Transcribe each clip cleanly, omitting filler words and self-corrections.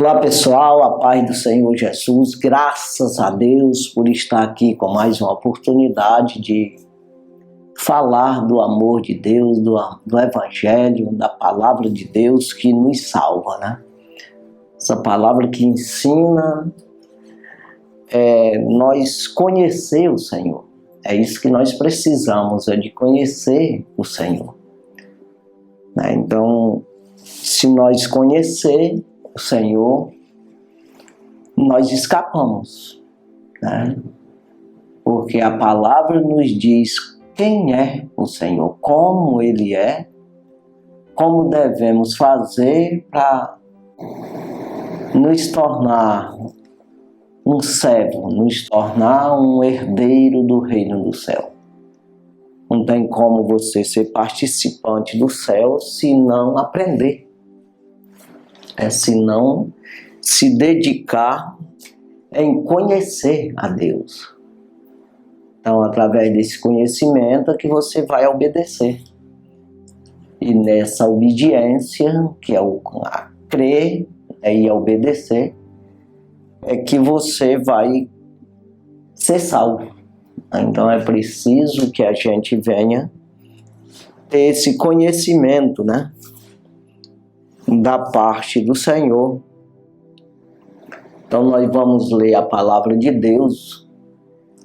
Olá pessoal, a paz do Senhor Jesus, graças a Deus por estar aqui com mais uma oportunidade de falar do amor de Deus, do Evangelho, da palavra de Deus que nos salva, né? Essa palavra que ensina nós conhecer o Senhor. É isso que nós precisamos, é de conhecer o Senhor. Né? Então, se nós conhecer o Senhor, nós escapamos, né? Porque a palavra nos diz quem é o Senhor, como Ele é, como devemos fazer para nos tornar um servo, nos tornar um herdeiro do reino do céu. Não tem como você ser participante do céu se não aprender. Se não se dedicar em conhecer a Deus. Então, através desse conhecimento é que você vai obedecer. E nessa obediência, que é a crer e a obedecer, é que você vai ser salvo. Então, é preciso que a gente venha ter esse conhecimento, né? Da parte do Senhor. Então nós vamos ler a palavra de Deus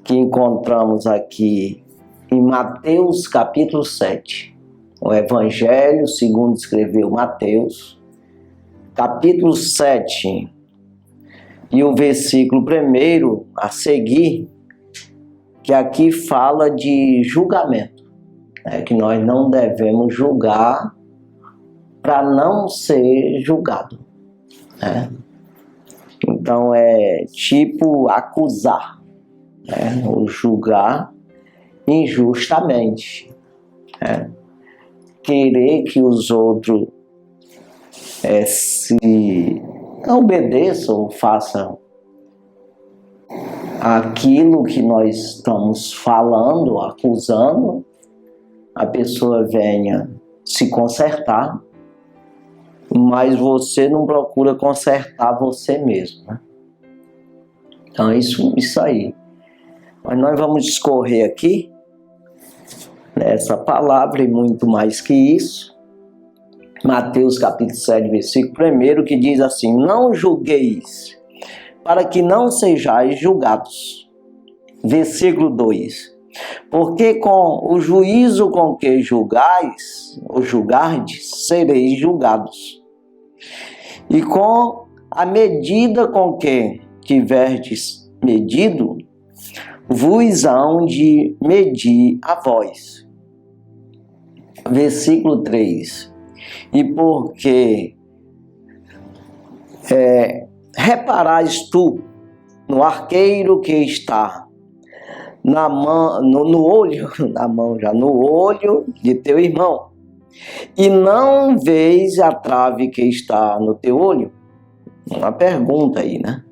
que encontramos aqui em Mateus capítulo 7. O Evangelho segundo escreveu Mateus, capítulo 7. E o versículo 1 a seguir, que aqui fala de julgamento. Que nós não devemos julgar para não ser julgado, né? Então é tipo acusar, né? Ou julgar injustamente, né? Querer que os outros se obedeçam ou façam aquilo que nós estamos falando, acusando, a pessoa venha se consertar, mas você não procura consertar você mesmo, né? Então é isso aí. Mas nós vamos discorrer aqui nessa palavra e muito mais que isso. Mateus capítulo 7, versículo 1, que diz assim: não julgueis, para que não sejais julgados. Versículo 2: porque com o juízo com que julgais, ou julgardes, sereis julgados. E com a medida com que tiverdes medido, vos hão de medir a vós. Versículo 3: e porque reparais tu no arqueiro que está no olho de teu irmão, e não vês a trave que está no teu olho? Uma pergunta aí, né?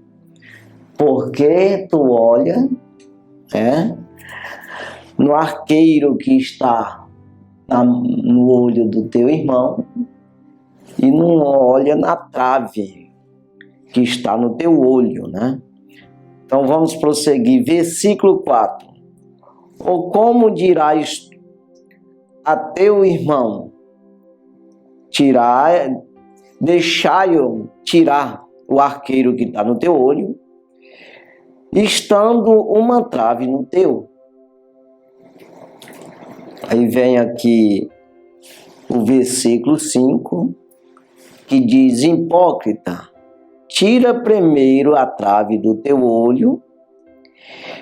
Por que tu olha no arqueiro que está no olho do teu irmão e não olha na trave que está no teu olho, né? Então vamos prosseguir. Versículo 4: ou como dirás a teu irmão, deixai-o tirar o arqueiro que está no teu olho, estando uma trave no teu? Aí vem aqui o versículo 5, que diz: hipócrita, tira primeiro a trave do teu olho,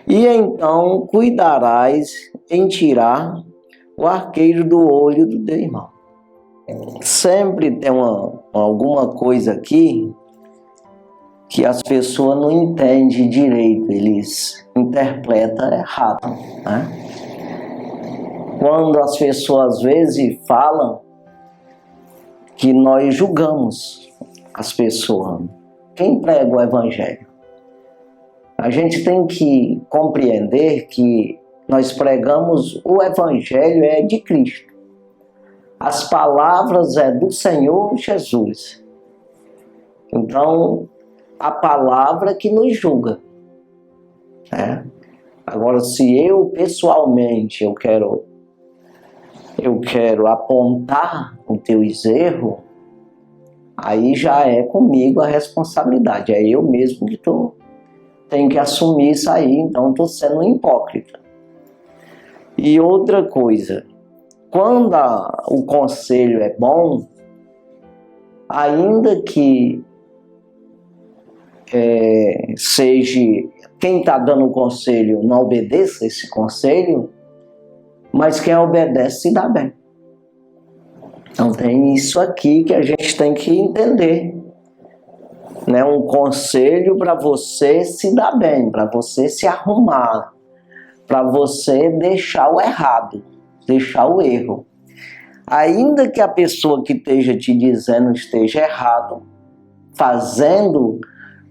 e então cuidarás em tirar o arqueiro do olho do teu irmão. Sempre tem alguma coisa aqui que as pessoas não entendem direito, eles interpretam errado, né? Quando as pessoas às vezes falam que nós julgamos as pessoas, quem prega o Evangelho? A gente tem que compreender que nós pregamos o Evangelho de Cristo. As palavras do Senhor Jesus. Então, a palavra que nos julga, né? Agora, se eu pessoalmente eu quero apontar os teus erros, aí já é comigo a responsabilidade, é eu mesmo que tenho que assumir isso aí, então estou sendo um hipócrita. E outra coisa, quando o conselho é bom, ainda que seja quem está dando o conselho não obedeça esse conselho, mas quem obedece se dá bem. Então tem isso aqui que a gente tem que entender, né? Um conselho para você se dar bem, para você se arrumar, para você deixar o errado, deixar o erro. Ainda que a pessoa que esteja te dizendo esteja errado, fazendo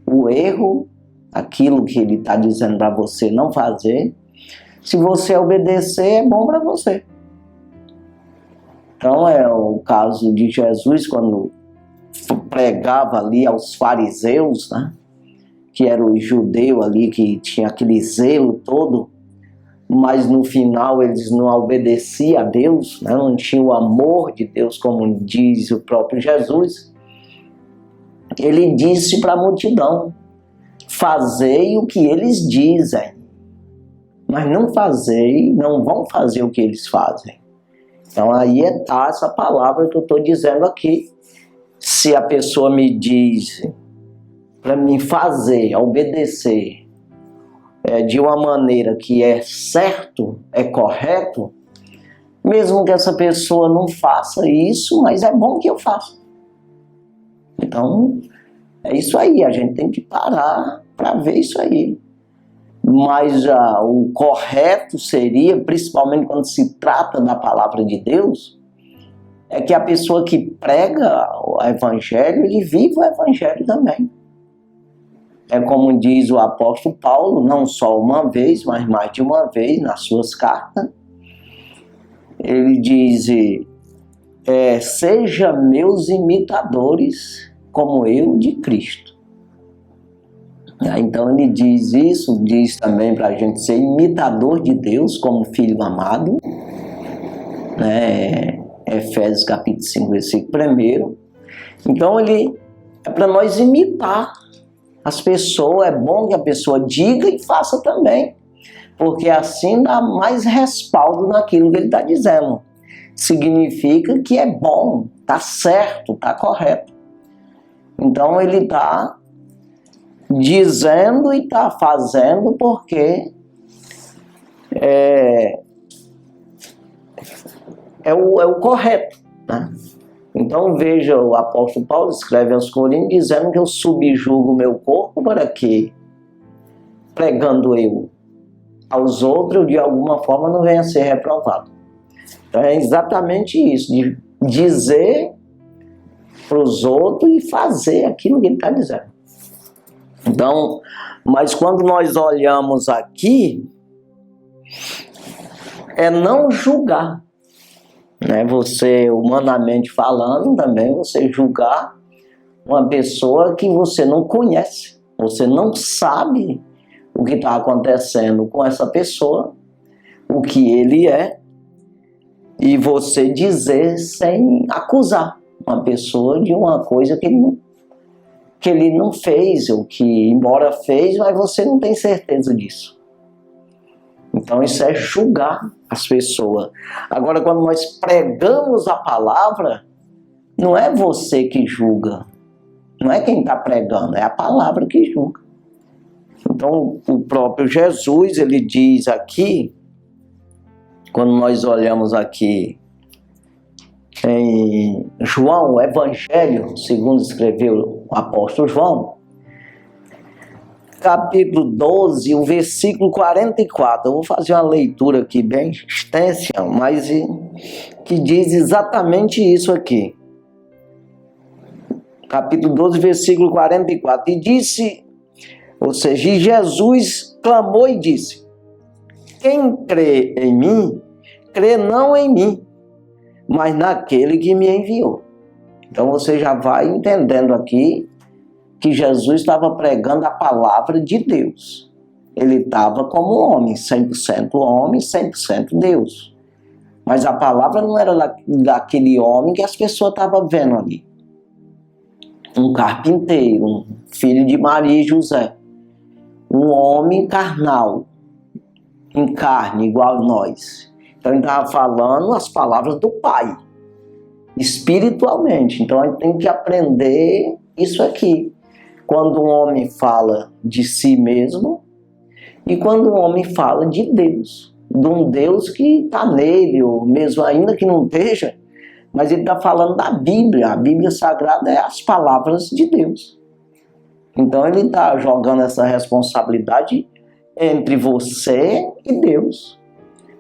o erro, aquilo que ele está dizendo para você não fazer, se você obedecer, é bom para você. Então é o caso de Jesus, quando pregava ali aos fariseus, né? Que era o judeu ali, que tinha aquele zelo todo, mas no final eles não obedeciam a Deus, né? Não tinham o amor de Deus, como diz o próprio Jesus. Ele disse para a multidão: fazei o que eles dizem, mas não vão fazer o que eles fazem. Então aí está essa palavra que eu estou dizendo aqui. Se a pessoa me diz para me fazer, obedecer, de uma maneira que é certo, é correto, mesmo que essa pessoa não faça isso, mas é bom que eu faça. Então, é isso aí, a gente tem que parar para ver isso aí. Mas o correto seria, principalmente quando se trata da palavra de Deus, é que a pessoa que prega o evangelho, ele vive o evangelho também. É como diz o apóstolo Paulo, não só uma vez, mas mais de uma vez nas suas cartas. Ele diz, seja meus imitadores como eu de Cristo. Então ele diz isso, diz também para a gente ser imitador de Deus como filho amado, né? Efésios capítulo 5, versículo 1. Então ele é para nós imitar as pessoas, é bom que a pessoa diga e faça também, porque assim dá mais respaldo naquilo que ele está dizendo. Significa que é bom, está certo, está correto. Então ele está dizendo e está fazendo porque é o correto, né? Então veja, o apóstolo Paulo escreve aos Coríntios dizendo que eu subjugo o meu corpo para que, pregando eu aos outros, de alguma forma não venha a ser reprovado. Então é exatamente isso, de dizer para os outros e fazer aquilo que ele está dizendo. Então, mas quando nós olhamos aqui, é não julgar, né? Você, humanamente falando, também você julgar uma pessoa que você não conhece, você não sabe o que está acontecendo com essa pessoa, o que ele é, e você dizer sem acusar uma pessoa de uma coisa que ele não fez, ou que embora fez, mas você não tem certeza disso. Então isso é julgar as pessoas. Agora, quando nós pregamos a palavra, não é você que julga, não é quem está pregando, é a palavra que julga. Então o próprio Jesus, ele diz aqui, quando nós olhamos aqui em João, o Evangelho, segundo escreveu o apóstolo João, capítulo 12, o versículo 44. Eu vou fazer uma leitura aqui bem extensa, mas que diz exatamente isso aqui. Capítulo 12, versículo 44. E disse, ou seja, Jesus clamou e disse: quem crê em mim, crê não em mim, mas naquele que me enviou. Então você já vai entendendo aqui que Jesus estava pregando a palavra de Deus. Ele estava como homem, 100% Deus. Mas a palavra não era daquele homem que as pessoas estavam vendo ali. Um carpinteiro, um filho de Maria e José. Um homem carnal, em carne, igual a nós. Então ele estava falando as palavras do Pai, espiritualmente. Então a gente tem que aprender isso aqui. Quando um homem fala de si mesmo e quando um homem fala de Deus. De um Deus que está nele, ou mesmo ainda que não esteja, mas ele está falando da Bíblia. A Bíblia Sagrada é as palavras de Deus. Então ele está jogando essa responsabilidade entre você e Deus.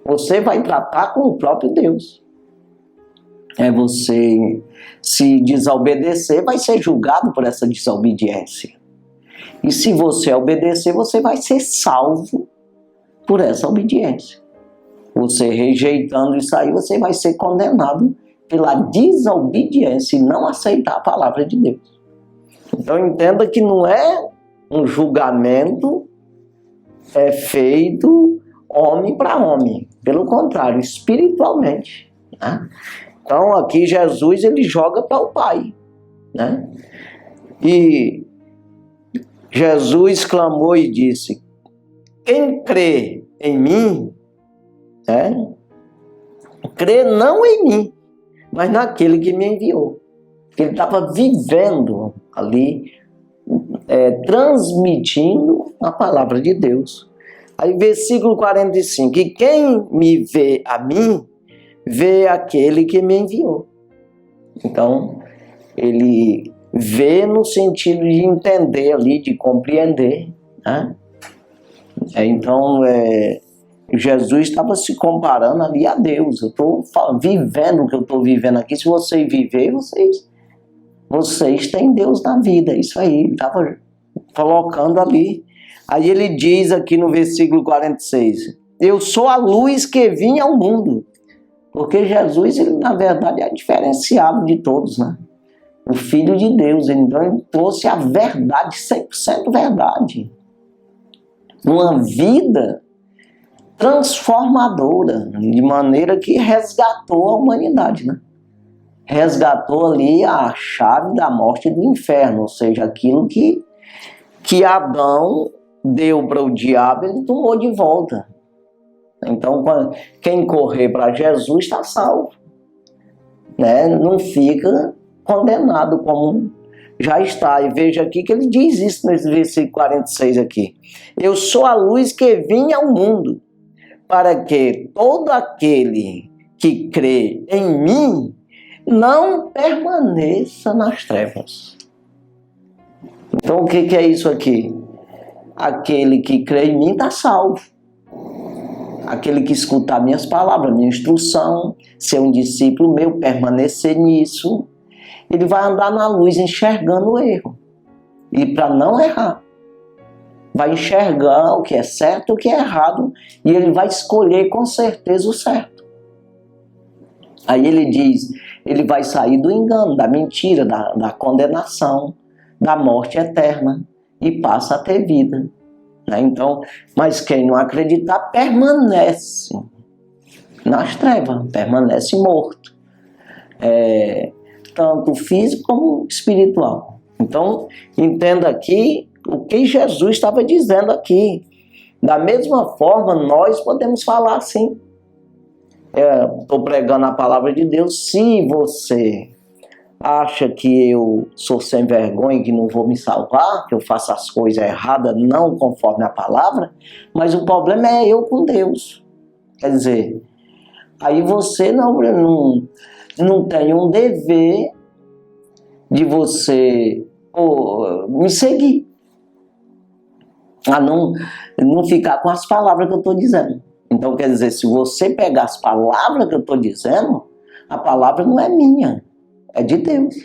Você vai tratar com o próprio Deus. Você se desobedecer, vai ser julgado por essa desobediência. E se você obedecer, você vai ser salvo por essa obediência. Você rejeitando isso aí, você vai ser condenado pela desobediência e não aceitar a palavra de Deus. Então entenda que não é um julgamento feito homem para homem. Pelo contrário, espiritualmente. Né? Então aqui Jesus ele joga para o Pai. Né? E Jesus clamou e disse: quem crê em mim, crê não em mim, mas naquele que me enviou. Ele estava vivendo ali, transmitindo a palavra de Deus. Aí versículo 45, e quem me vê a mim, vê aquele que me enviou. Então, ele vê no sentido de entender ali, de compreender. Né? Então, Jesus estava se comparando ali a Deus. Eu estou vivendo o que eu estou vivendo aqui. Se vocês viverem, vocês têm Deus na vida. Isso aí, ele estava colocando ali. Aí ele diz aqui no versículo 46, eu sou a luz que vinha ao mundo. Porque Jesus, ele na verdade é diferenciado de todos, né? O Filho de Deus, então ele trouxe a verdade, 100% verdade. Uma vida transformadora, de maneira que resgatou a humanidade, né? Resgatou ali a chave da morte e do inferno, ou seja, aquilo que Adão deu para o diabo, ele tomou de volta. Então, quem correr para Jesus está salvo, né? Não fica condenado como já está. E veja aqui que ele diz isso nesse versículo 46 aqui. Eu sou a luz que vinha ao mundo, para que todo aquele que crê em mim não permaneça nas trevas. Então o que é isso aqui? Aquele que crê em mim está salvo. Aquele que escutar minhas palavras, minha instrução, ser um discípulo meu, permanecer nisso, ele vai andar na luz enxergando o erro. E para não errar, vai enxergar o que é certo e o que é errado, e ele vai escolher com certeza o certo. Aí ele diz, ele vai sair do engano, da mentira, da condenação, da morte eterna, e passa a ter vida. Então, mas quem não acreditar permanece nas trevas, permanece morto. Tanto físico como espiritual. Então, entenda aqui o que Jesus estava dizendo aqui. Da mesma forma, nós podemos falar assim. Estou pregando a palavra de Deus. Se você acha que eu sou sem vergonha, que não vou me salvar, que eu faço as coisas erradas, não conforme a palavra, mas o problema é eu com Deus. Quer dizer, aí você não tem um dever de você me seguir. A não ficar com as palavras que eu estou dizendo. Então, quer dizer, se você pegar as palavras que eu estou dizendo, a palavra não é minha, é de Deus.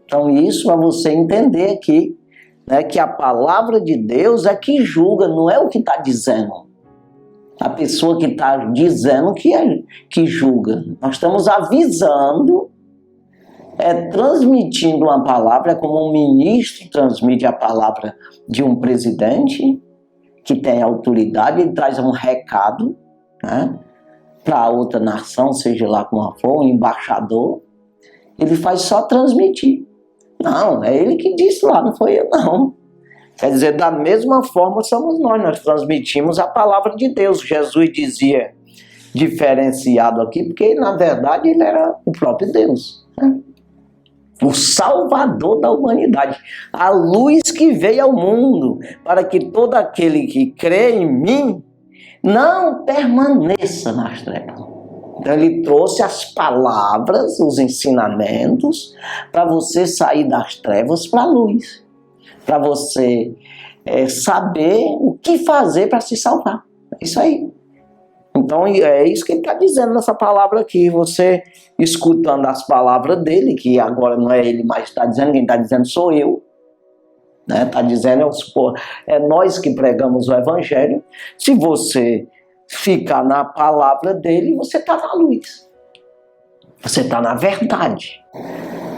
Então, isso é você entender aqui, né, que a palavra de Deus é que julga, não é o que está dizendo. A pessoa que está dizendo que julga. Nós estamos avisando transmitindo uma palavra, é como um ministro transmite a palavra de um presidente que tem autoridade, ele traz um recado, né, para outra nação, seja lá como for, um embaixador, ele faz só transmitir. Não, é ele que disse lá, não foi eu não. Quer dizer, da mesma forma somos nós transmitimos a palavra de Deus. Jesus dizia diferenciado aqui, porque na verdade ele era o próprio Deus, né? O Salvador da humanidade, a luz que veio ao mundo, para que todo aquele que crê em mim não permaneça nas trevas. Então ele trouxe as palavras, os ensinamentos, para você sair das trevas para a luz, para você saber o que fazer para se salvar. É isso aí. Então é isso que ele está dizendo nessa palavra aqui. Você escutando as palavras dele, que agora não é ele mais que está dizendo, quem está dizendo sou eu. Está dizendo, é nós que pregamos o evangelho. Se você ficar na palavra dele, você está na luz. Você está na verdade.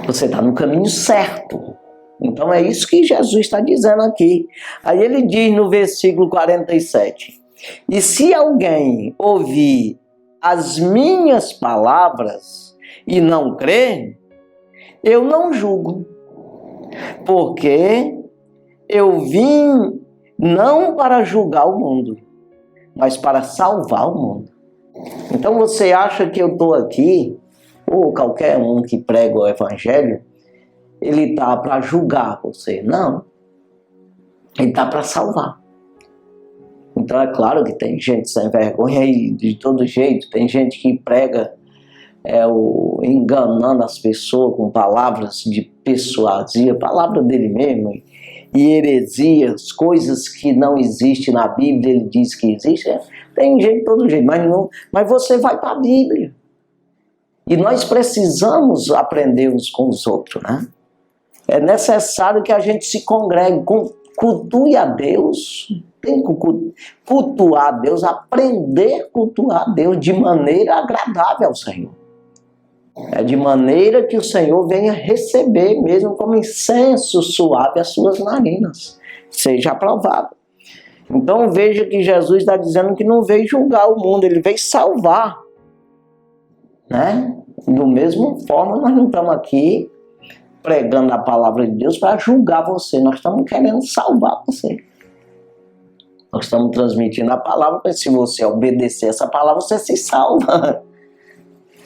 Você está no caminho certo. Então é isso que Jesus está dizendo aqui. Aí ele diz no versículo 47... E se alguém ouvir as minhas palavras e não crer, eu não julgo, porque eu vim não para julgar o mundo, mas para salvar o mundo. Então você acha que eu estou aqui, ou qualquer um que prega o evangelho, ele está para julgar você? Não, ele está para salvar. Então é claro que tem gente sem vergonha aí de todo jeito, tem gente que prega enganando as pessoas com palavras de persuasia, palavra dele mesmo, e heresias, coisas que não existem na Bíblia, ele diz que existe. Tem gente de todo jeito, mas você vai para a Bíblia. E nós precisamos aprender uns com os outros, né? É necessário que a gente se congregue, cultue a Deus. Tem que cultuar a Deus, aprender a cultuar a Deus de maneira agradável ao Senhor. É de maneira que o Senhor venha receber, mesmo como incenso suave, as suas narinas. Seja aprovado. Então veja que Jesus está dizendo que não veio julgar o mundo, ele veio salvar. Né? Da mesma forma, nós não estamos aqui pregando a palavra de Deus para julgar você, nós estamos querendo salvar você. Nós estamos transmitindo a palavra, para se você obedecer essa palavra, você se salva.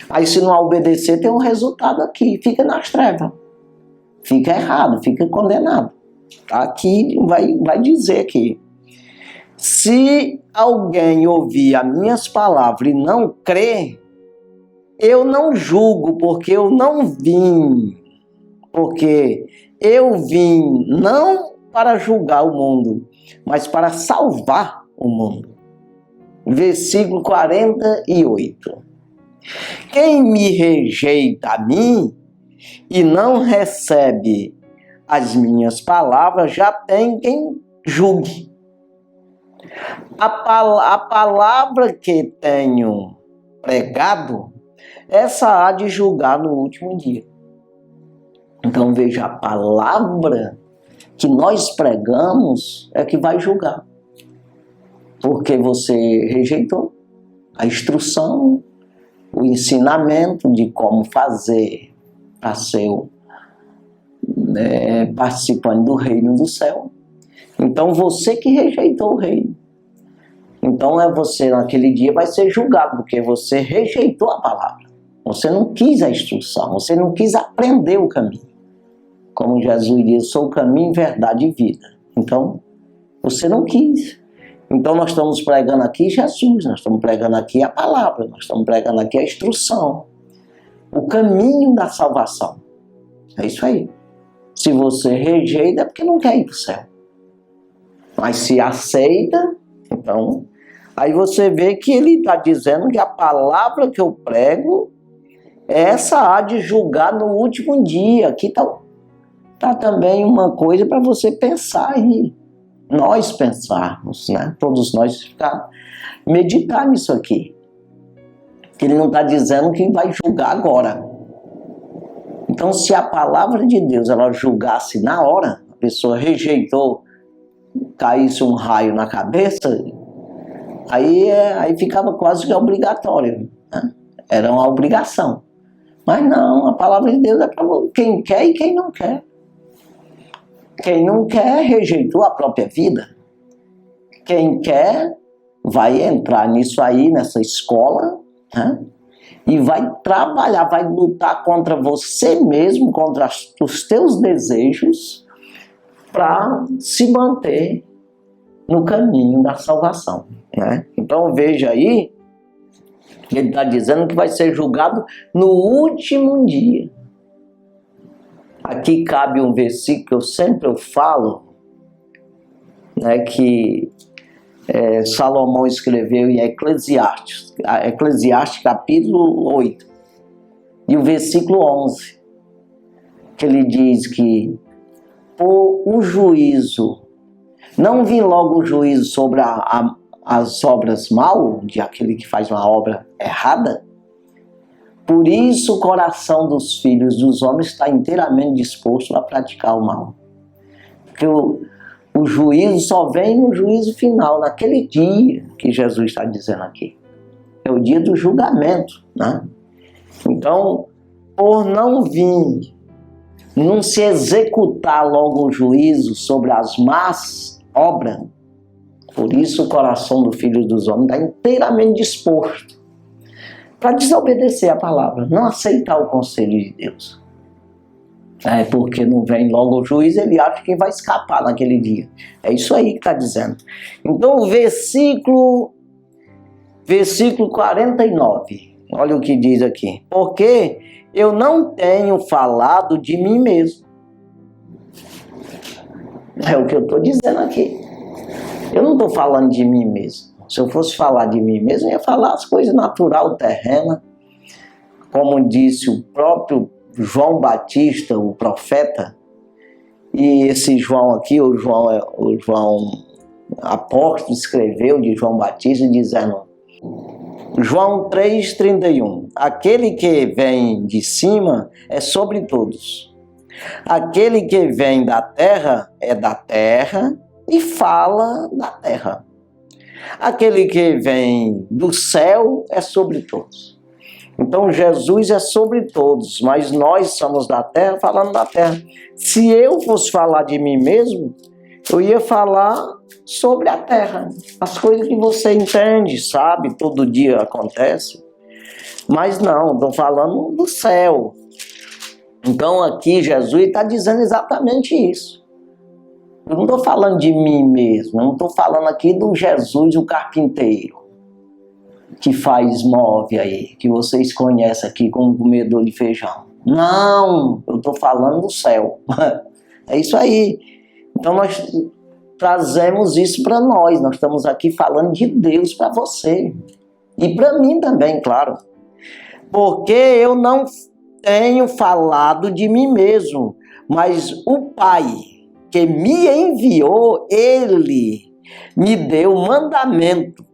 Aí se não obedecer, tem um resultado aqui, fica nas trevas. Fica errado, fica condenado. Aqui vai dizer aqui. Se alguém ouvir as minhas palavras e não crer, eu não julgo, porque eu não vim. Porque eu vim não para julgar o mundo, mas para salvar o mundo. Versículo 48. Quem me rejeita a mim e não recebe as minhas palavras, já tem quem julgue. A palavra que tenho pregado, essa há de julgar no último dia. Então veja, a palavra que nós pregamos é que vai julgar. Porque você rejeitou a instrução, o ensinamento de como fazer para ser participante do reino do céu. Então você que rejeitou o reino. Então você naquele dia vai ser julgado, porque você rejeitou a palavra. Você não quis a instrução, você não quis aprender o caminho. Como Jesus diz, sou o caminho, verdade e vida. Então, você não quis. Então nós estamos pregando aqui Jesus, nós estamos pregando aqui a palavra, nós estamos pregando aqui a instrução. O caminho da salvação. É isso aí. Se você rejeita, é porque não quer ir para o céu. Mas se aceita, então... Aí você vê que ele está dizendo que a palavra que eu prego, essa há de julgar no último dia. Aqui está também uma coisa para você pensar aí. Nós pensarmos, né? Todos nós meditar nisso aqui. Ele não está dizendo que vai julgar agora. Então, se a palavra de Deus ela julgasse na hora, a pessoa rejeitou, caísse um raio na cabeça, aí ficava quase que obrigatório, né? Era uma obrigação. Mas não, a palavra de Deus é para quem quer e quem não quer. Quem não quer, rejeitou a própria vida. Quem quer, vai entrar nisso aí, nessa escola, né? E vai trabalhar, vai lutar contra você mesmo, contra os teus desejos, para se manter no caminho da salvação, né? Então veja aí, ele está dizendo que vai ser julgado no último dia. Aqui cabe um versículo que eu sempre falo, né, que Salomão escreveu em Eclesiastes capítulo 8, e o versículo 11, que ele diz que por o juízo, não vem logo o juízo sobre as obras mal, de aquele que faz uma obra errada, por isso o coração dos filhos dos homens está inteiramente disposto a praticar o mal. Porque o juízo só vem no juízo final, naquele dia que Jesus está dizendo aqui. É o dia do julgamento, né? Então, por não vir, não se executar logo o juízo sobre as más obras, por isso o coração do Filho dos Homens está inteiramente disposto para desobedecer a palavra, não aceitar o conselho de Deus. Porque não vem logo o juiz, ele acha que vai escapar naquele dia. É isso aí que está dizendo. Então o versículo 49, olha o que diz aqui. Porque eu não tenho falado de mim mesmo. É o que eu estou dizendo aqui. Eu não estou falando de mim mesmo. Se eu fosse falar de mim mesmo, eu ia falar as coisas natural, terrena. Como disse o próprio João Batista, o profeta. E esse João aqui, o João apóstolo, escreveu de João Batista, dizendo, João 3,31, aquele que vem de cima é sobre todos. Aquele que vem da terra é da terra e fala da terra. Aquele que vem do céu é sobre todos. Então Jesus é sobre todos, mas nós somos da terra falando da terra. Se eu fosse falar de mim mesmo, eu ia falar sobre a terra. As coisas que você entende, sabe, todo dia acontece. Mas não, estou falando do céu. Então aqui Jesus está dizendo exatamente isso. Eu não estou falando de mim mesmo, eu não estou falando aqui do Jesus, o carpinteiro, que move aí, que vocês conhecem aqui como comedor de feijão. Não, eu estou falando do céu. É isso aí. Então nós trazemos isso para nós estamos aqui falando de Deus para você. E para mim também, claro. Porque eu não tenho falado de mim mesmo, mas o Pai que me enviou, Ele me deu mandamento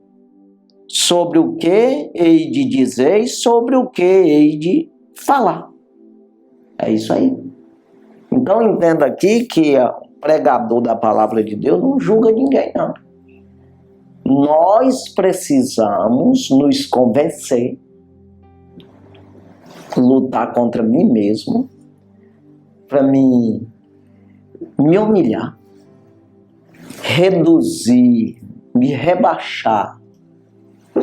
sobre o que hei de dizer e sobre o que hei de falar. É isso aí. Então entenda aqui que o pregador da palavra de Deus não julga ninguém, não. Nós precisamos nos convencer, lutar contra mim mesmo, para me humilhar, reduzir, me rebaixar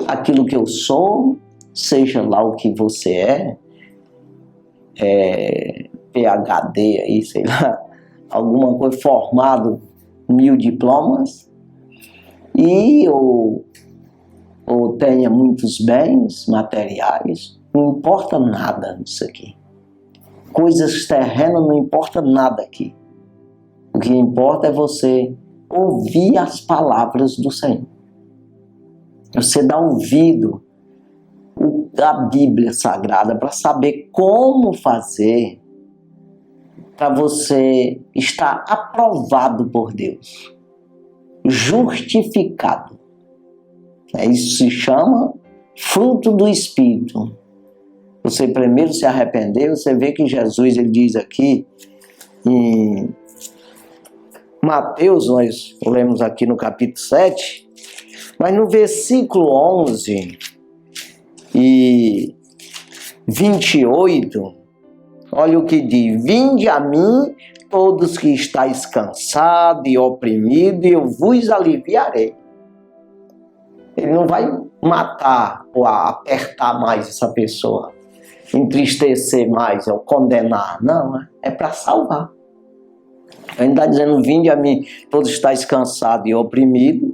aquilo que eu sou, seja lá o que você PhD aí, sei lá, alguma coisa, formado 1000 diplomas, ou tenha muitos bens materiais, não importa nada disso aqui. Coisas terrenas não importa nada aqui. O que importa é você ouvir as palavras do Senhor. Você dá ouvido à Bíblia Sagrada para saber como fazer para você estar aprovado por Deus, justificado. Isso se chama fruto do Espírito. você primeiro se arrepender, você vê que Jesus, ele diz aqui em Mateus, nós lemos aqui no capítulo 7, mas no versículo 11 e 28, olha o que diz: vinde a mim todos que estáis cansados e oprimidos, e eu vos aliviarei. Ele não vai matar ou apertar mais essa pessoa, entristecer mais ou condenar, não, é para salvar. Ele está dizendo: vinde a mim todos estáis cansados e oprimidos,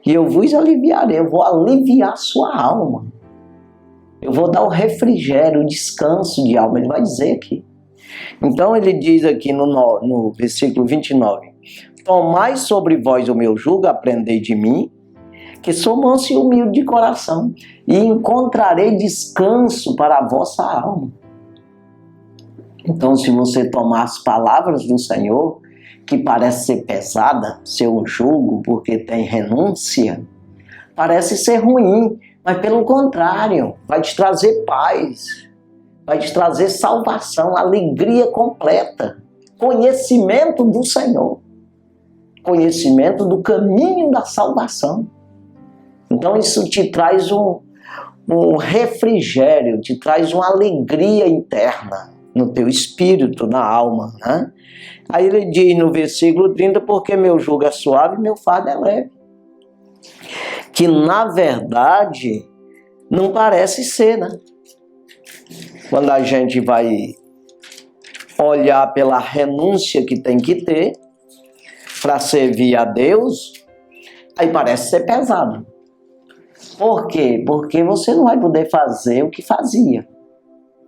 e eu vos aliviarei. Eu vou aliviar a sua alma, eu vou dar o refrigério, o descanso de alma. Ele vai dizer aqui. Então ele diz aqui no versículo 29, tomai sobre vós o meu jugo, aprendei de mim, que sou manso e humilde de coração, e encontrarei descanso para a vossa alma. Então, se você tomar as palavras do Senhor, que parece ser pesada, ser um jugo, porque tem renúncia, parece ser ruim, mas pelo contrário, vai te trazer paz, vai te trazer salvação, alegria completa, conhecimento do Senhor, conhecimento do caminho da salvação. Então isso te traz um refrigério, te traz uma alegria interna no teu espírito, na alma, né? Aí ele diz no versículo 30, porque meu jugo é suave e meu fardo é leve. Que na verdade não parece ser, né? Quando a gente vai olhar pela renúncia que tem que ter para servir a Deus, aí parece ser pesado. Por quê? Porque você não vai poder fazer o que fazia.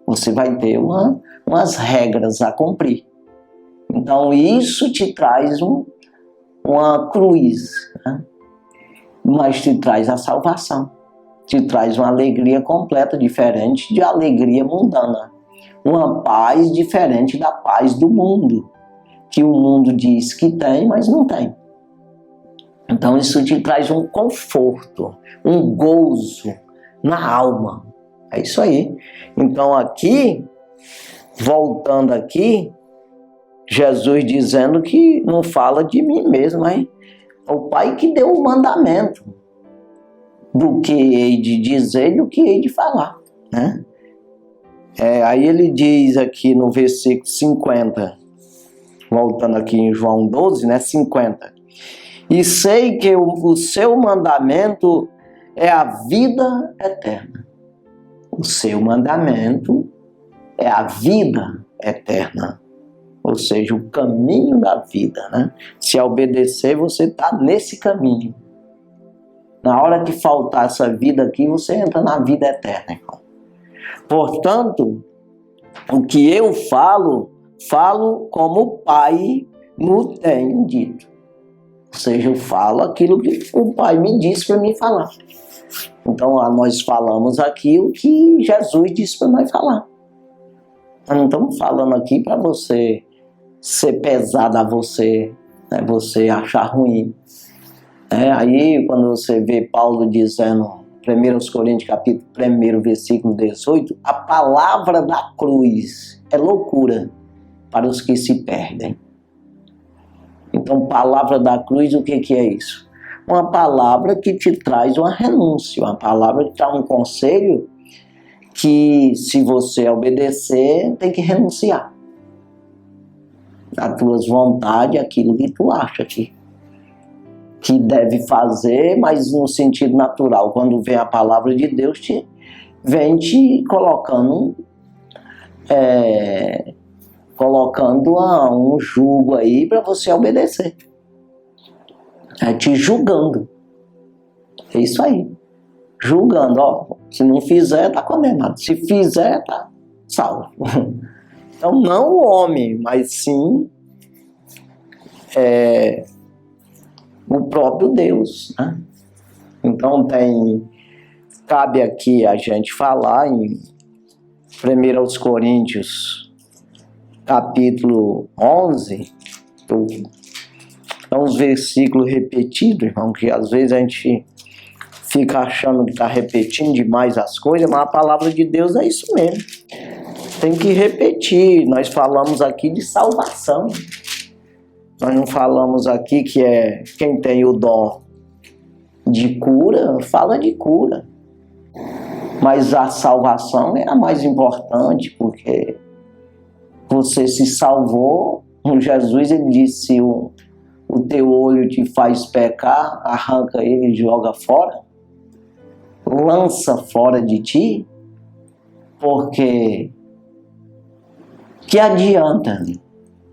Você vai ter umas regras a cumprir. Então isso te traz uma cruz, né? Mas te traz a salvação. Te traz uma alegria completa, diferente de alegria mundana. Uma paz diferente da paz do mundo, que o mundo diz que tem, mas não tem. Então isso te traz um conforto, um gozo na alma. É isso aí. Então aqui, voltando aqui, Jesus dizendo que não fala de mim mesmo, mas é o Pai que deu o mandamento do que hei de dizer e do que hei de falar, né? Aí ele diz aqui no versículo 50, voltando aqui em João 12, né, 50. E sei que o seu mandamento é a vida eterna. O seu mandamento é a vida eterna. Ou seja, o caminho da vida, né? Se obedecer, você está nesse caminho. Na hora que faltar essa vida aqui, você entra na vida eterna, irmão. Portanto, o que eu falo como o Pai me tem dito. Ou seja, eu falo aquilo que o Pai me disse para mim falar. Então, nós falamos aqui o que Jesus disse para nós falar. Nós não estamos falando aqui para você ser pesado a você, né? Você achar ruim. Aí, quando você vê Paulo dizendo, 1 Coríntios capítulo 1, versículo 18, a palavra da cruz é loucura para os que se perdem. Então, palavra da cruz, o que é isso? Uma palavra que te traz uma renúncia, uma palavra que traz um conselho que, se você obedecer, tem que renunciar às tuas vontades, aquilo que tu acha que deve fazer, mas no sentido natural. Quando vem a palavra de Deus, vem te colocando um jugo aí para você obedecer. Te julgando. É isso aí. Julgando, ó. Se não fizer, tá condenado. Se fizer, tá salvo. Então, não o homem, mas sim o próprio Deus, né? Então cabe aqui a gente falar em 1 Coríntios capítulo 11, é uns versículos repetidos, irmão, que às vezes a gente fica achando que está repetindo demais as coisas, mas a palavra de Deus é isso mesmo. Tem que repetir. Nós falamos aqui de salvação. Nós não falamos aqui que é quem tem o dom de cura, fala de cura. Mas a salvação é a mais importante, porque você se salvou. Jesus, ele disse, se o teu olho te faz pecar, arranca ele e joga fora. Lança fora de ti, porque que adianta,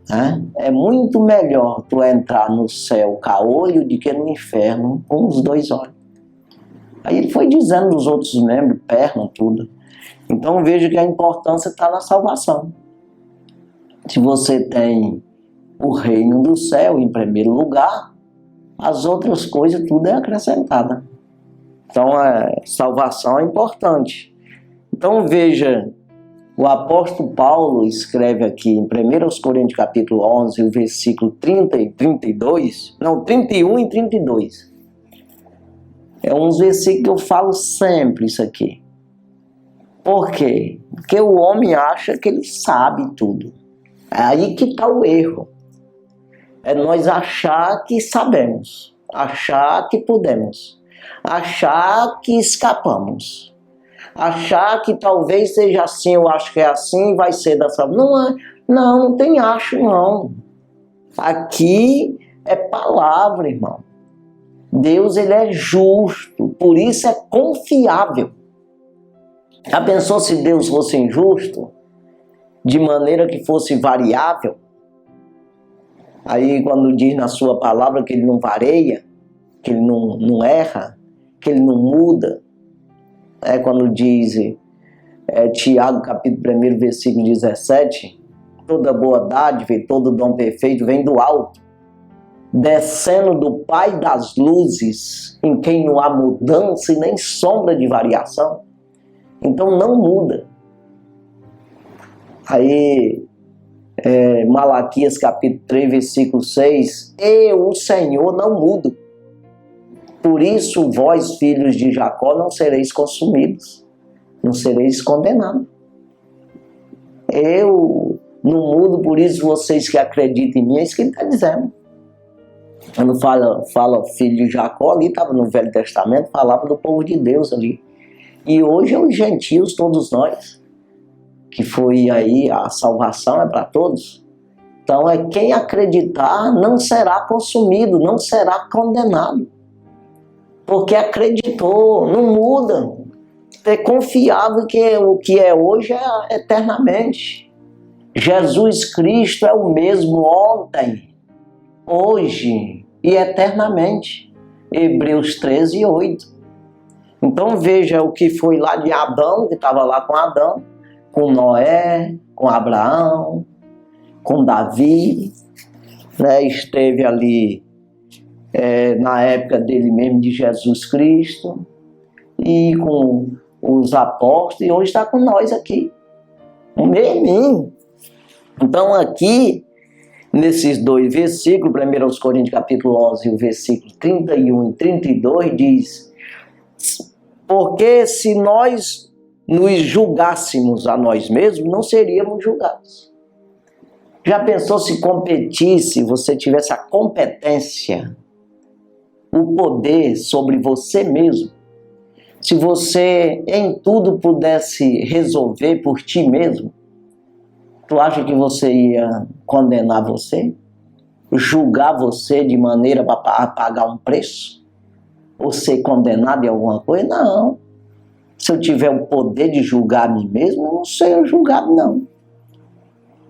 né? É muito melhor tu entrar no céu caolho do que no inferno com os dois olhos. Aí ele foi dizendo dos outros membros, perna, tudo. Então veja que a importância está na salvação. Se você tem o reino do céu em primeiro lugar, as outras coisas tudo é acrescentada. Então a salvação é importante. Então veja, o apóstolo Paulo escreve aqui em 1 Coríntios capítulo 11, o versículo 30 e 32, não, 31 e 32. É uns versículos que eu falo sempre isso aqui. Por quê? Porque o homem acha que ele sabe tudo. É aí que está o erro. É nós achar que sabemos, achar que podemos, achar que escapamos, achar que talvez seja assim, eu acho que é assim, vai ser dessa forma. Não é, não tem acho não. Aqui é palavra, irmão. Deus, ele é justo, por isso é confiável. Já pensou se Deus fosse injusto? De maneira que fosse variável? Aí quando diz na sua palavra que ele não varia, que ele não erra, que ele não muda, quando diz Tiago capítulo 1, versículo 17, toda boa dádiva e todo dom perfeito vem do alto, descendo do Pai das luzes, em quem não há mudança e nem sombra de variação. Então não muda. Aí Malaquias capítulo 3, versículo 6, eu, o Senhor, não mudo. Por isso vós, filhos de Jacó, não sereis consumidos, não sereis condenados. Eu não mudo, por isso vocês que acreditam em mim, é isso que ele está dizendo. Quando fala filho de Jacó, ali estava no Velho Testamento, falava do povo de Deus ali. E hoje é os gentios, todos nós, que foi aí, a salvação é para todos. Então quem acreditar não será consumido, não será condenado. Porque acreditou, não muda. É confiável que o que é hoje é eternamente. Jesus Cristo é o mesmo ontem, hoje e eternamente. Hebreus 13, 8. Então veja o que foi lá de Adão, que estava lá com Adão, com Noé, com Abraão, com Davi, né? Esteve ali na época dele mesmo, de Jesus Cristo, e com os apóstolos, e hoje está com nós aqui, o mesmo. Então aqui, nesses dois versículos, 1 Coríntios capítulo 11, o versículo 31 e 32, diz, porque se nós nos julgássemos a nós mesmos, não seríamos julgados. Já pensou se competisse, você tivesse a competência, o poder sobre você mesmo? Se você em tudo pudesse resolver por ti mesmo, tu acha que você ia condenar você? Julgar você de maneira para pagar um preço? Ou ser condenado em alguma coisa? Não. Se eu tiver o poder de julgar a mim mesmo, eu não ser julgado, não.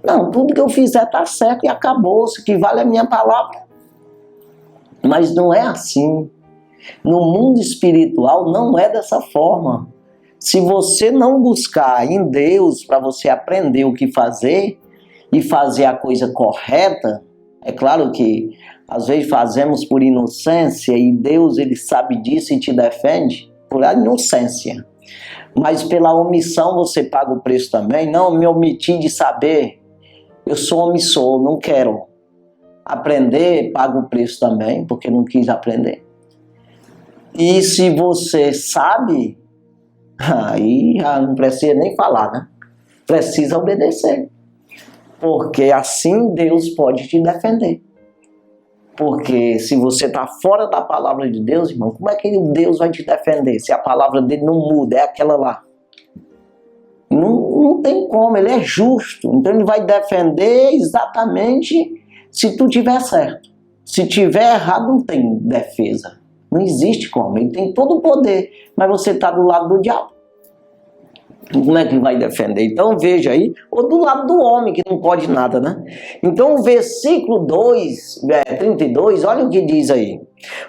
Não, tudo que eu fizer está certo e acabou-se, que vale a minha palavra. Mas não é assim. No mundo espiritual não é dessa forma. Se você não buscar em Deus para você aprender o que fazer e fazer a coisa correta, é claro que às vezes fazemos por inocência e Deus, ele sabe disso e te defende por inocência. Mas pela omissão você paga o preço também. Não, me omiti de saber. Eu sou omissor, não quero aprender, pago o preço também, porque não quis aprender. E se você sabe, aí já não precisa nem falar, né? Precisa obedecer. Porque assim Deus pode te defender. Porque se você está fora da palavra de Deus, irmão, como é que Deus vai te defender se a palavra dele não muda, é aquela lá? Não tem como, ele é justo. Então ele vai defender exatamente se tu tiver certo. Se tiver errado, não tem defesa. Não existe como. Ele tem todo o poder, mas você está do lado do diabo. Como é que vai defender? Então veja aí, ou do lado do homem, que não pode nada, né? Então o versículo 32, olha o que diz aí.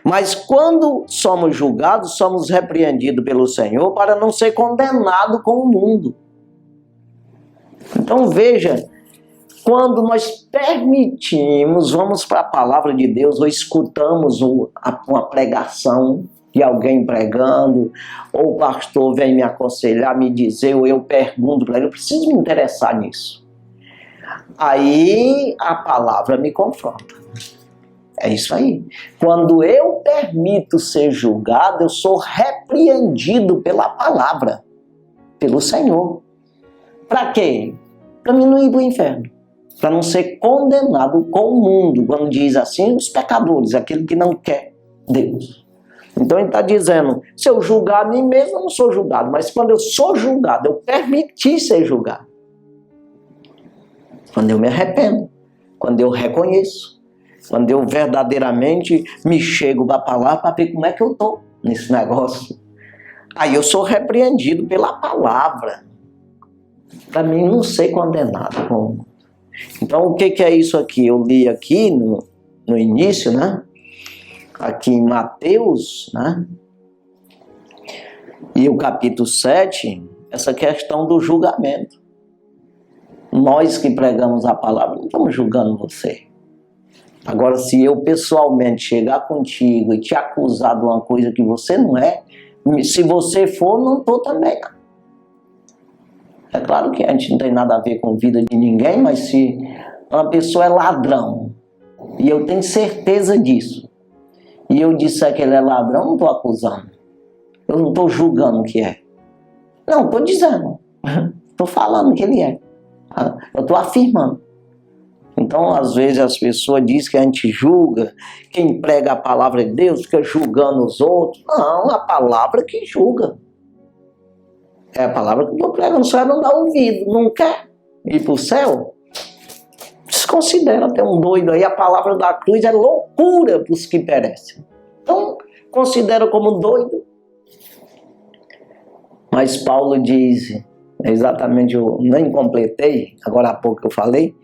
Mas quando somos julgados, somos repreendidos pelo Senhor para não ser condenado com o mundo. Então veja, quando nós permitimos, vamos para a palavra de Deus, ou escutamos uma pregação de alguém pregando, ou o pastor vem me aconselhar, me dizer, ou eu pergunto para ele, eu preciso me interessar nisso. Aí a palavra me confronta. É isso aí. Quando eu permito ser julgado, eu sou repreendido pela palavra, pelo Senhor. Para quê? Para mim não ir para o inferno. Para não ser condenado com o mundo. Quando diz assim, os pecadores, aquele que não quer Deus. Então ele está dizendo, se eu julgar a mim mesmo, eu não sou julgado. Mas quando eu sou julgado, eu permiti ser julgado. Quando eu me arrependo. Quando eu reconheço. Quando eu verdadeiramente me chego para a palavra para ver como é que eu estou nesse negócio. Aí eu sou repreendido pela palavra. Para mim não ser condenado. Então o que é isso aqui? Eu li aqui no início, né? Aqui em Mateus, né? E o capítulo 7, essa questão do julgamento. Nós que pregamos a palavra, não estamos julgando você. Agora, se eu pessoalmente chegar contigo e te acusar de uma coisa que você não é, se você for, não estou também. É claro que a gente não tem nada a ver com a vida de ninguém, mas se uma pessoa é ladrão, e eu tenho certeza disso, e eu disser que ele é ladrão, não estou acusando. Eu não estou julgando que é. Não, estou dizendo. Estou falando que ele é. Eu estou afirmando. Então, às vezes, as pessoas dizem que a gente julga, quem prega a palavra de Deus fica julgando os outros. Não, a palavra que julga. É a palavra que eu estou pregando, só não dá ouvido, não quer ir para o céu. Desconsidera, tem um doido aí, a palavra da cruz é loucura para os que perecem. Então, considera como doido. Mas Paulo diz, exatamente, eu nem completei, agora há pouco que eu falei,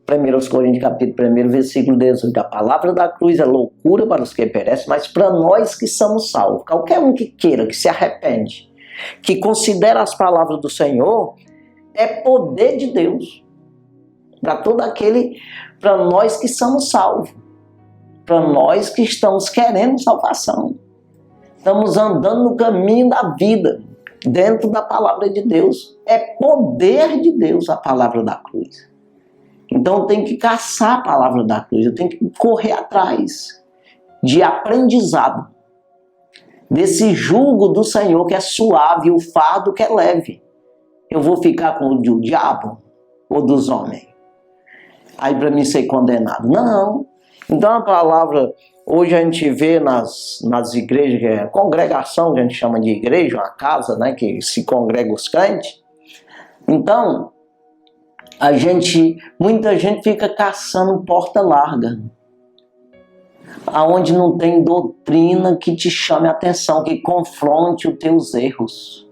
1 Coríntios capítulo 1, versículo 18, a palavra da cruz é loucura para os que perecem, mas para nós que somos salvos, qualquer um que queira, que se arrepende, que considera as palavras do Senhor, é poder de Deus. Para todo aquele, para nós que somos salvos, para nós que estamos querendo salvação, estamos andando no caminho da vida, dentro da palavra de Deus. É poder de Deus a palavra da cruz. Então eu tenho que caçar a palavra da cruz, eu tenho que correr atrás de aprendizado, desse jugo do Senhor que é suave, o fardo que é leve. Eu vou ficar com o do diabo ou dos homens? Aí para mim ser condenado? Não. Então a palavra, hoje a gente vê nas igrejas, que é a congregação que a gente chama de igreja, uma casa, né, que se congrega os crentes. Então, muita gente fica caçando porta larga, aonde não tem doutrina que te chame a atenção, que confronte os teus erros,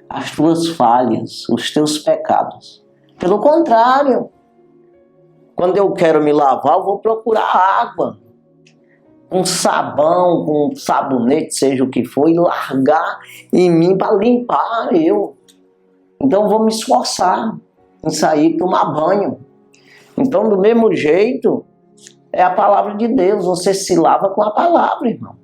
as tuas falhas, os teus pecados. Pelo contrário, quando eu quero me lavar, eu vou procurar água, com sabão, com sabonete, seja o que for, e largar em mim para limpar eu. Então eu vou me esforçar em sair tomar banho. Então, do mesmo jeito, é a palavra de Deus. Você se lava com a palavra, irmão.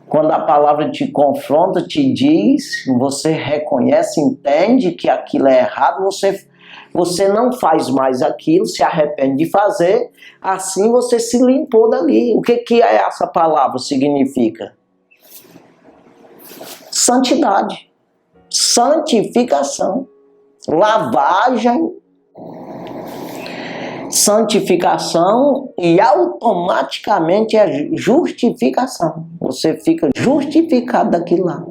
Quando a palavra te confronta, te diz, você reconhece, entende que aquilo é errado, você não faz mais aquilo, se arrepende de fazer, assim você se limpou dali. O que essa palavra significa? Santidade, santificação, lavagem, santificação e automaticamente é justificação. Você fica justificado daquilo lá.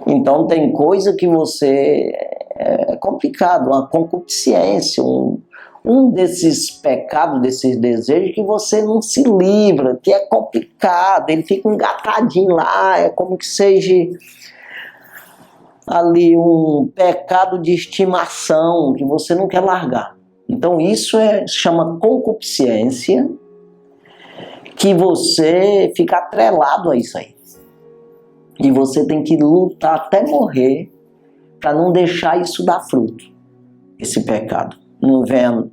Então tem coisa que você é complicado, uma concupiscência, um desses pecados, desses desejos que você não se livra, que é complicado, ele fica engatadinho lá, é como que seja ali um pecado de estimação que você não quer largar. Então isso chama concupiscência, que você fica atrelado a isso aí. E você tem que lutar até morrer para não deixar isso dar fruto, esse pecado. Não venha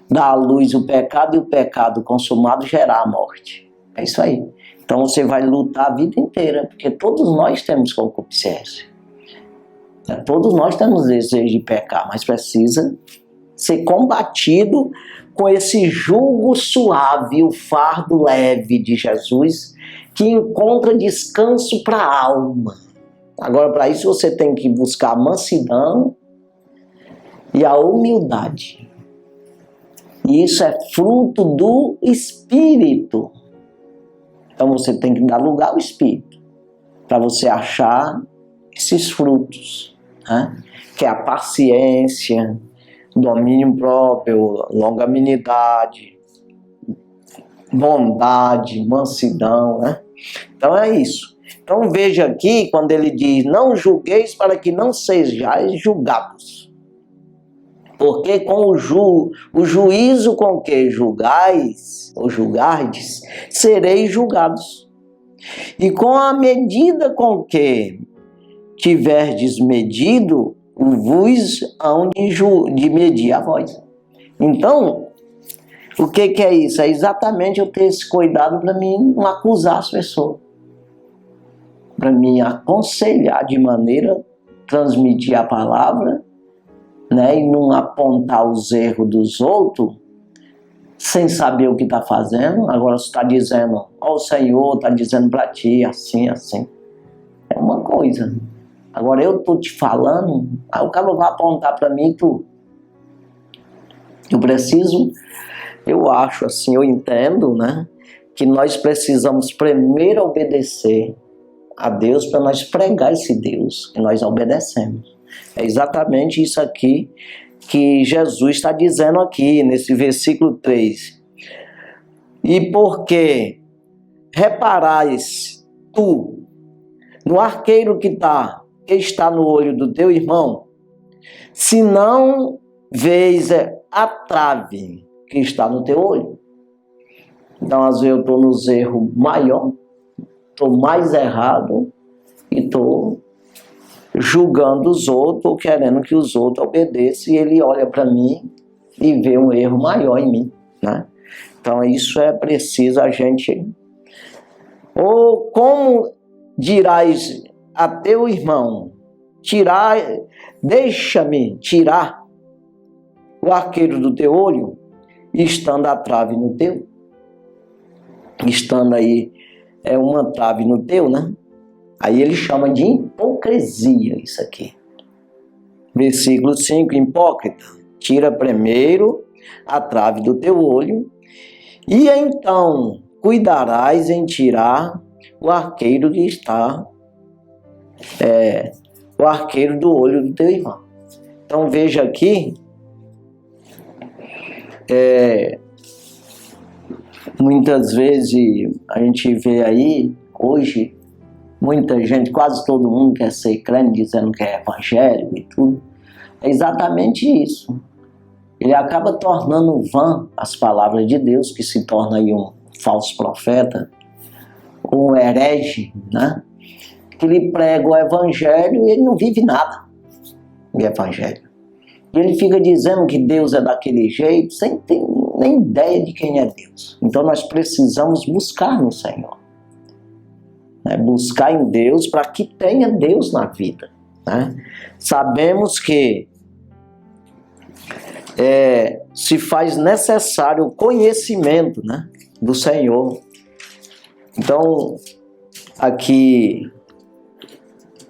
dar à luz o pecado e o pecado consumado gerar a morte. É isso aí. Então você vai lutar a vida inteira, porque todos nós temos concupiscência. Todos nós temos desejo de pecar, mas precisa ser combatido com esse jugo suave, o fardo leve de Jesus, que encontra descanso para a alma. Agora, para isso, você tem que buscar a mansidão e a humildade. E isso é fruto do Espírito. Então, você tem que dar lugar ao Espírito para você achar esses frutos, né? Que é a paciência, domínio próprio, longanimidade, bondade, mansidão, né? Então é isso. Então veja aqui, quando ele diz, não julgueis para que não sejais julgados. Porque com o juízo com que julgais, ou julgardes, sereis julgados. E com a medida com que tiverdes medido, vos hão de medir a voz. Então, o que é isso? É exatamente eu ter esse cuidado para mim não acusar as pessoas. Para mim aconselhar de maneira a transmitir a palavra, né, e não apontar os erros dos outros sem saber o que está fazendo. Agora você está dizendo, ó, o Senhor está dizendo para ti assim, assim. É uma coisa. Agora eu estou te falando, aí o cara vai apontar para mim e tu. Eu acho assim, eu entendo, né, que nós precisamos primeiro obedecer a Deus para nós pregar esse Deus que nós obedecemos. É exatamente isso aqui que Jesus está dizendo aqui nesse versículo 3. E porque reparais tu no arqueiro que está no olho do teu irmão, se não vês a trave que está no teu olho. Então, às vezes eu estou nos erros maior, estou mais errado e estou julgando os outros ou querendo que os outros obedeçam, e ele olha para mim e vê um erro maior em mim, né? Então, isso é preciso a gente... Ou como dirás a teu irmão, deixa-me tirar o arqueiro do teu olho, estando a trave no teu. Estando aí, é uma trave no teu, né? Aí ele chama de hipocrisia isso aqui. Versículo 5, hipócrita, tira primeiro a trave do teu olho, e então cuidarás em tirar o arqueiro que está, o arqueiro do olho do teu irmão. Então veja aqui, muitas vezes a gente vê aí, hoje, muita gente, quase todo mundo quer ser crente, dizendo que é evangélico e tudo. É exatamente isso. Ele acaba tornando vã as palavras de Deus, que se torna aí um falso profeta, um herege, né? Que ele prega o evangelho e ele não vive nada de evangelho. E ele fica dizendo que Deus é daquele jeito, sem ter nem ideia de quem é Deus. Então nós precisamos buscar no Senhor, né? Buscar em Deus para que tenha Deus na vida, né? Sabemos que se faz necessário o conhecimento, né, do Senhor. Então, aqui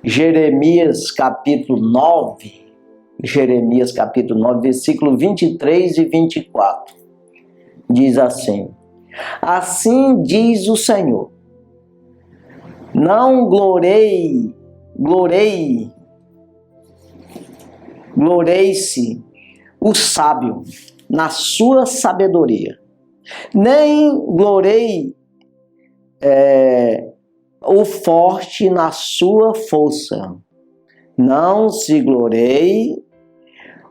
Jeremias capítulo 9, versículo 23 e 24. Diz assim: assim diz o Senhor, não glorei-se o sábio na sua sabedoria, nem glorei o forte na sua força, não se glorei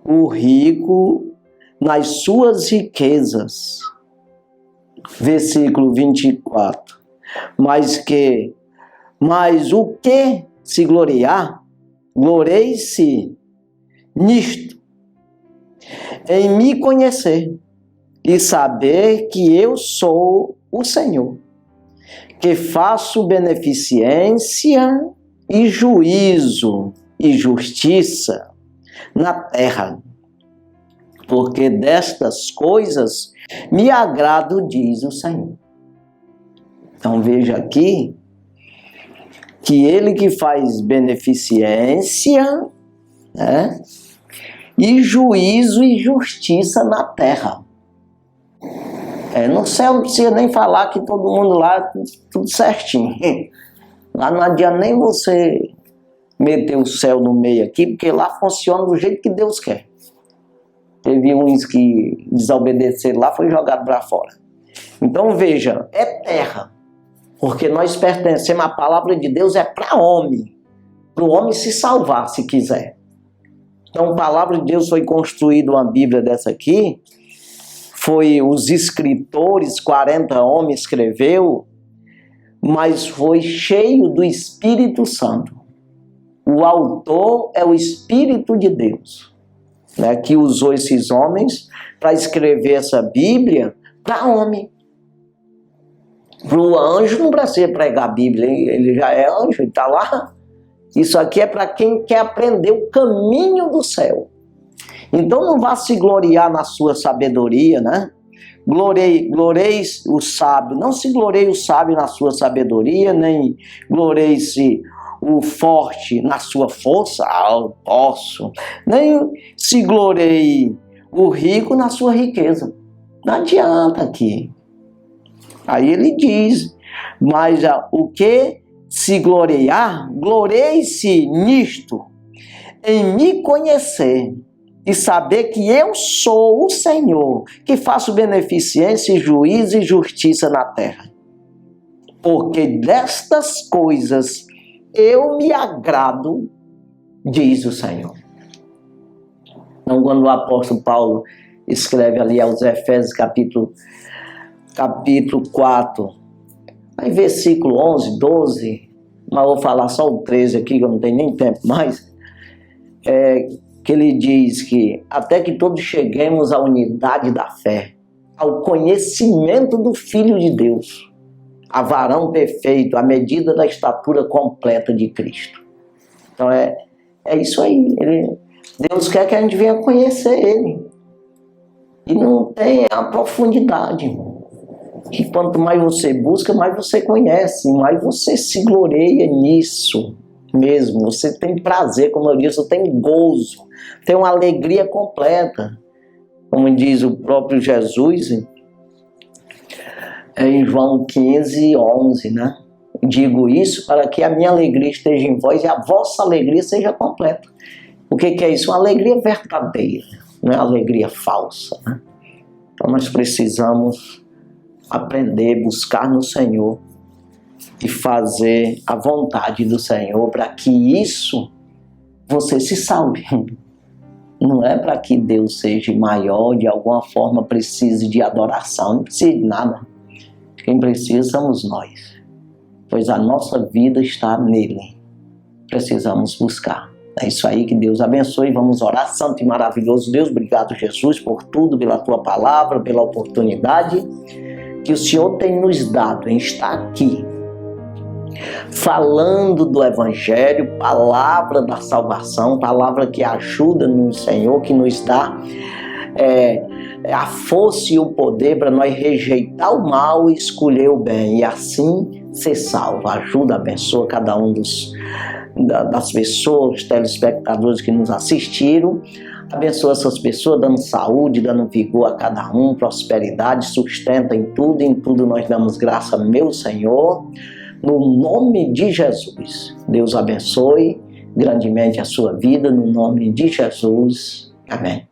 o rico nas suas riquezas. Versículo 24. Mas o que se gloriar, glorei-se nisto, em me conhecer e saber que eu sou o Senhor, que faço beneficência e juízo e justiça na terra, porque destas coisas me agrado, diz o Senhor. Então veja aqui que ele que faz beneficência, né, e juízo e justiça na terra. No céu não precisa nem falar que todo mundo lá, tudo certinho. Lá não adianta nem você meter o céu no meio aqui, porque lá funciona do jeito que Deus quer. Teve uns que desobedeceram lá, foi jogado para fora. Então veja, é terra, porque nós pertencemos, a palavra de Deus é para homem se salvar se quiser. Então a palavra de Deus foi construída, uma Bíblia dessa aqui, foi os escritores, 40 homens escreveu, mas foi cheio do Espírito Santo. O autor é o Espírito de Deus, né, que usou esses homens para escrever essa Bíblia para homem. Para o anjo não precisa pregar a Bíblia, ele já é anjo, ele está lá. Isso aqui é para quem quer aprender o caminho do céu. Então não vá se gloriar na sua sabedoria, né? Gloreie o sábio, não se gloreie o sábio na sua sabedoria, nem gloreie-se o forte na sua força, eu posso. Nem se gloreie o rico na sua riqueza. Não adianta aqui. Aí ele diz, mas o que se gloriar, gloreie-se nisto, em me conhecer e saber que eu sou o Senhor, que faço beneficência, juízo e justiça na terra. Porque destas coisas eu me agrado, diz o Senhor. Então, quando o apóstolo Paulo escreve ali aos Efésios capítulo 4, aí versículo 11, 12, mas vou falar só o 13 aqui, que eu não tenho nem tempo mais, que ele diz que até que todos cheguemos à unidade da fé, ao conhecimento do Filho de Deus, a varão perfeito, à medida da estatura completa de Cristo. Então é isso aí. Deus quer que a gente venha conhecer Ele. E não tem a profundidade. E quanto mais você busca, mais você conhece, mais você se gloreia nisso mesmo. Você tem prazer, como eu disse, você tem gozo, tem uma alegria completa. Como diz o próprio Jesus em João 15, 11, né? Digo isso para que a minha alegria esteja em vós e a vossa alegria seja completa. O que é isso? Uma alegria verdadeira, não é uma alegria falsa, né? Então nós precisamos aprender, buscar no Senhor e fazer a vontade do Senhor para que isso você se salve. Não é para que Deus seja maior, de alguma forma precise de adoração, não precisa de nada. Quem precisa somos nós, pois a nossa vida está nele. Precisamos buscar. É isso aí, que Deus abençoe. Vamos orar. Santo e maravilhoso Deus, obrigado, Jesus, por tudo, pela tua palavra, pela oportunidade que o Senhor tem nos dado em estar aqui, falando do Evangelho, palavra da salvação, palavra que ajuda no Senhor, que nos dá a força e o poder para nós rejeitar o mal e escolher o bem, e assim ser salvo. Ajuda, abençoa cada um das pessoas, telespectadores que nos assistiram. Abençoa essas pessoas, dando saúde, dando vigor a cada um, prosperidade, sustenta em tudo nós damos graça, meu Senhor, no nome de Jesus. Deus abençoe grandemente a sua vida, no nome de Jesus. Amém.